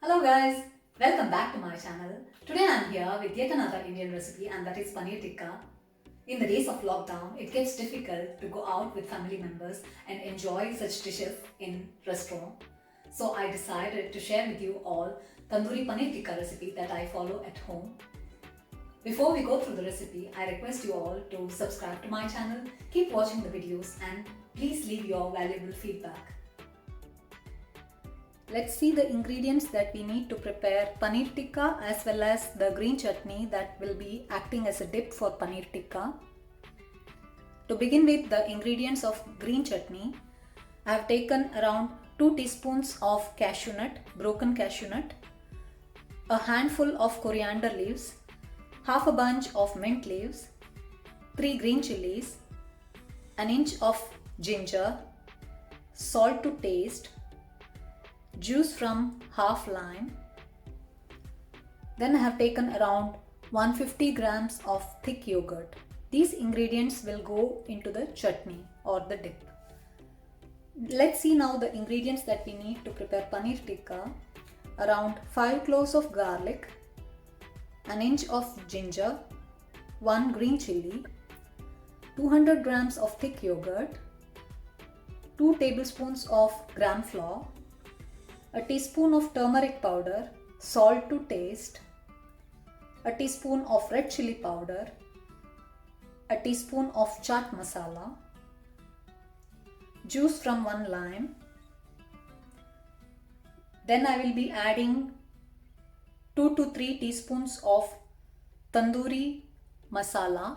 Hello guys, welcome back to my channel. Today I am here with yet another Indian recipe and that is paneer tikka. In the days of lockdown, it gets difficult to go out with family members and enjoy such dishes in restaurant. So I decided to share with you all tandoori paneer tikka recipe that I follow at home. Before we go through the recipe, I request you all to subscribe to my channel, keep watching the videos and please leave your valuable feedback. Let's see the ingredients that we need to prepare paneer tikka as well as the green chutney that will be acting as a dip for paneer tikka. To begin with the ingredients of green chutney, I have taken around 2 teaspoons of cashew nut, broken cashew nut, a handful of coriander leaves, half a bunch of mint leaves, 3 green chilies, an inch of ginger, salt to taste, juice from half lime. Then I have taken around 150 grams of thick yogurt. These ingredients will go into the chutney or the dip. Let's see now the ingredients that we need to prepare paneer tikka. Around 5 cloves of garlic, an inch of ginger, 1 green chili, 200 grams of thick yogurt, 2 tablespoons of gram flour, a teaspoon of turmeric powder, salt to taste, a teaspoon of red chili powder, a teaspoon of chaat masala, juice from 1 lime. Then I will be adding 2 to 3 teaspoons of tandoori masala.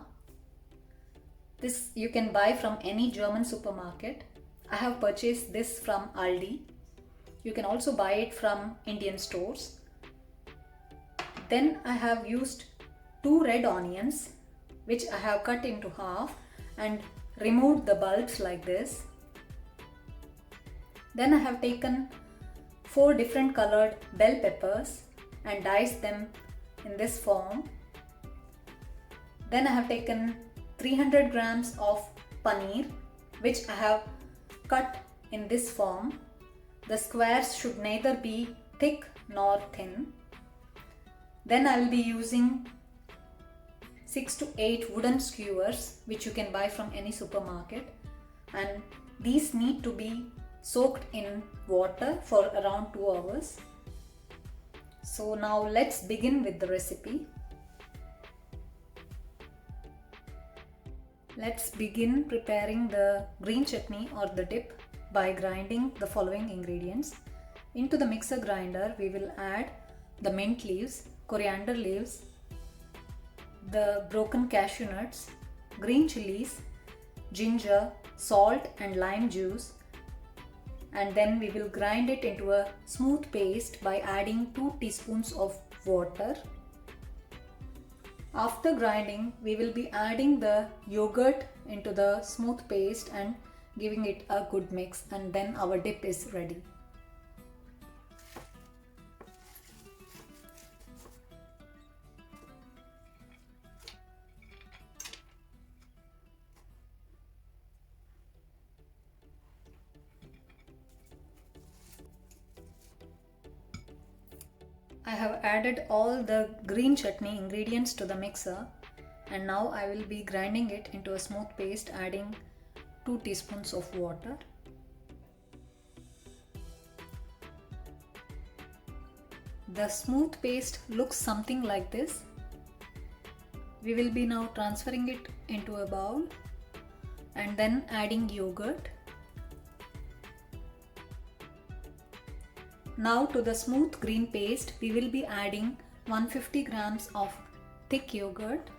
This you can buy from any German supermarket. I have purchased this from Aldi. You can also buy it from Indian stores. Then I have used 2 red onions which I have cut into half and removed the bulbs like this. Then I have taken 4 different colored bell peppers and diced them in this form. Then I have taken 300 grams of paneer which I have cut in this form. The squares should neither be thick nor thin. Then I will be using 6 to 8 wooden skewers which you can buy from any supermarket, and these need to be soaked in water for around 2 hours. So now let's begin with the recipe. Let's begin preparing the green chutney or the dip by grinding the following ingredients. Into the mixer grinder we will add the mint leaves, coriander leaves, the broken cashew nuts, green chilies, ginger, salt and lime juice, and then we will grind it into a smooth paste by adding 2 teaspoons of water. After grinding, we will be adding the yogurt into the smooth paste and giving it a good mix, and then our dip is ready. I have added all the green chutney ingredients to the mixer, and now I will be grinding it into a smooth paste, adding 2 teaspoons of water. The smooth paste looks something like this. We will be now transferring it into a bowl and then adding yogurt. Now to the smooth green paste we will be adding 150 grams of thick yogurt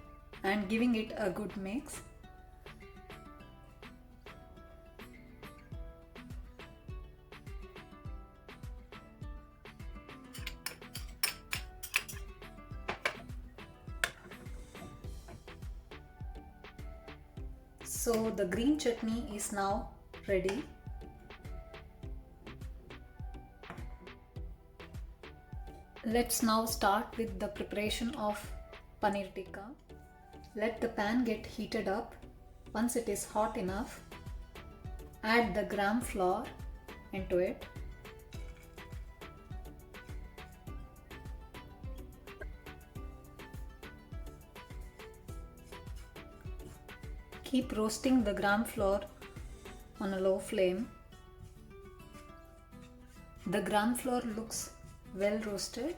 and giving it a good mix. So the green chutney is now ready. Let's now start with the preparation of paneer tikka. Let the pan get heated up. Once it is hot enough, add the gram flour into it. Keep roasting the gram flour on a low flame. The gram flour looks well roasted.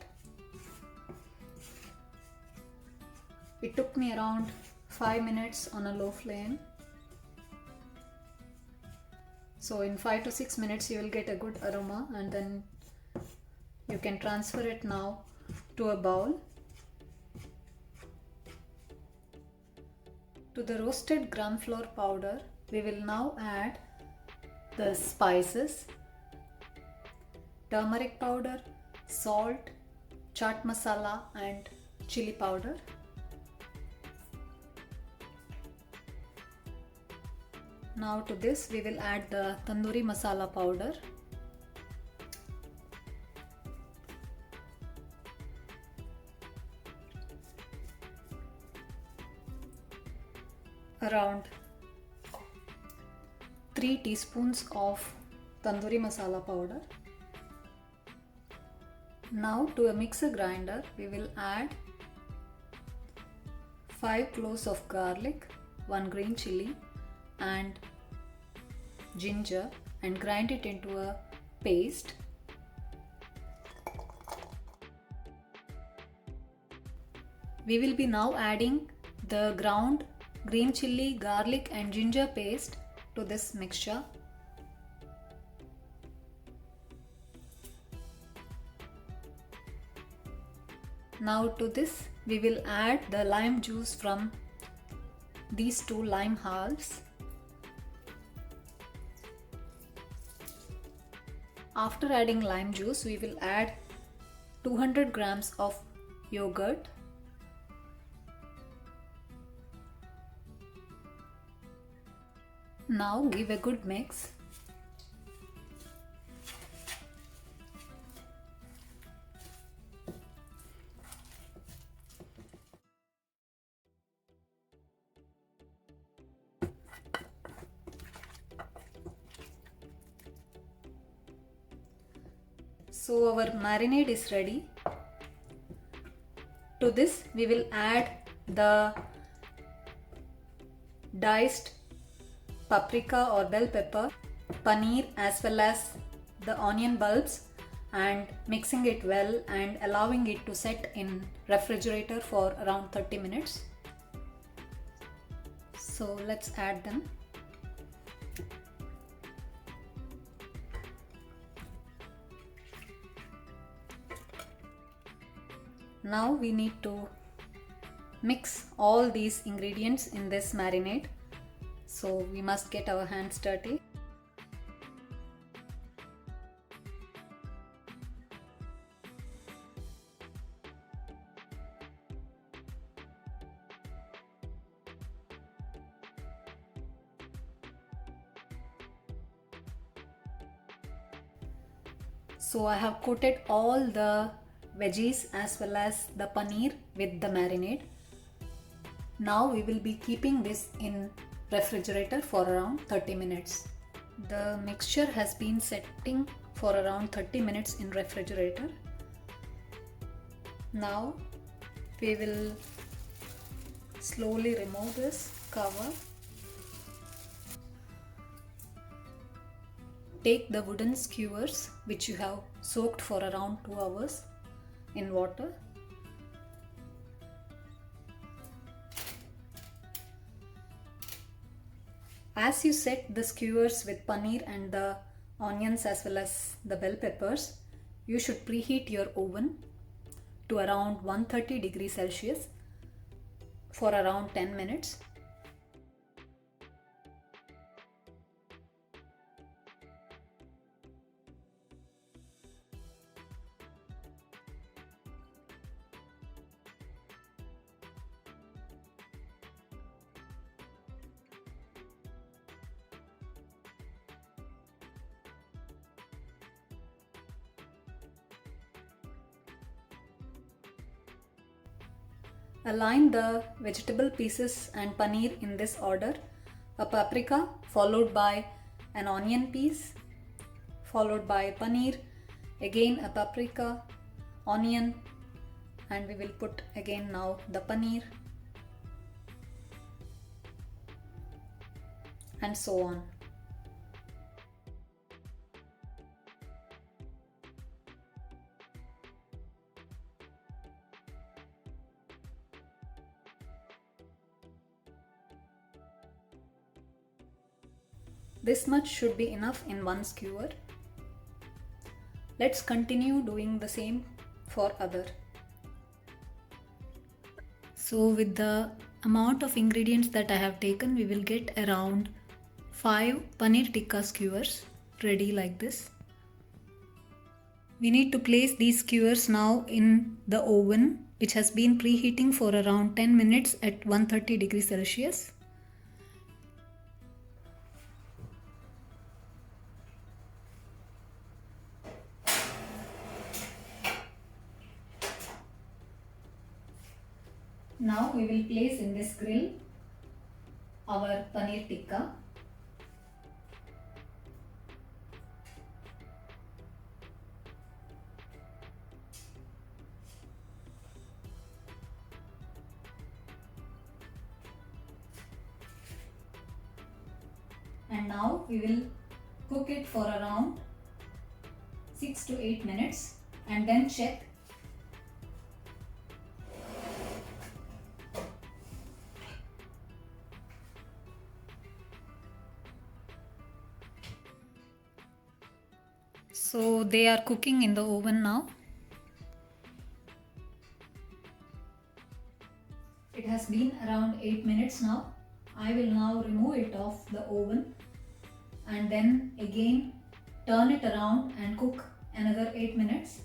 It took me around 5 minutes on a low flame. So in 5 to 6 minutes you will get a good aroma, and then you can transfer it now to a bowl. To the roasted gram flour powder, we will now add the spices: turmeric powder, salt, chaat masala and chili powder. Now to this we will add the tandoori masala powder. Around 3 teaspoons of tandoori masala powder. Now to a mixer grinder we will add 5 cloves of garlic, 1 green chilli and ginger, and grind it into a paste. We will be now adding the ground green chilli, garlic and ginger paste to this mixture. Now to this we will add the lime juice from these 2 lime halves. After adding lime juice, we will add 200 grams of yogurt. Now give a good mix. So our marinade is ready. To this we will add the diced paprika or bell pepper, paneer as well as the onion bulbs, and mixing it well and allowing it to set in refrigerator for around 30 minutes. So let's add them. Now we need to mix all these ingredients in this marinade. So we must get our hands dirty. So I have coated all the veggies as well as the paneer with the marinade. Now we will be keeping this in refrigerator for around 30 minutes. The mixture has been setting for around 30 minutes in refrigerator. Now we will slowly remove this cover. Take the wooden skewers which you have soaked for around 2 hours in water. As you set the skewers with paneer and the onions as well as the bell peppers, you should preheat your oven to around 130 degrees Celsius for around 10 minutes. Align the vegetable pieces and paneer in this order: a paprika followed by an onion piece, followed by paneer, again a paprika, onion, and we will put again now the paneer. and so on. This much should be enough in one skewer. Let's continue doing the same for other. So with the amount of ingredients that I have taken, we will get around 5 paneer tikka skewers ready like this. We need to place these skewers now in the oven, which has been preheating for around 10 minutes at 130 degrees Celsius. Now we will place in this grill our paneer tikka. And now we will cook it for around 6 to 8 minutes and then check. So they are cooking in the oven now. It has been around 8 minutes now. I will now remove it off the oven and then again turn it around and cook another 8 minutes.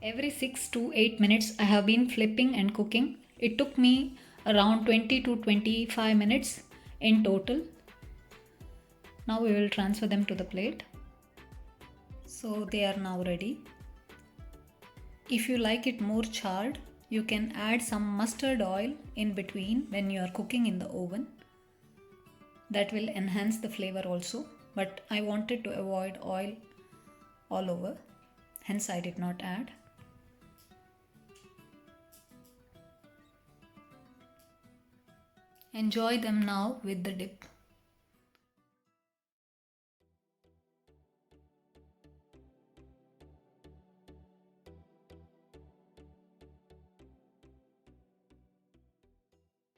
Every 6 to 8 minutes I have been flipping and cooking. It took me around 20 to 25 minutes in total. Now we will transfer them to the plate. So they are now ready. If you like it more charred, you can add some mustard oil in between when you are cooking in the oven. That will enhance the flavor also, but I wanted to avoid oil all over, hence I did not add. Enjoy them now with the dip.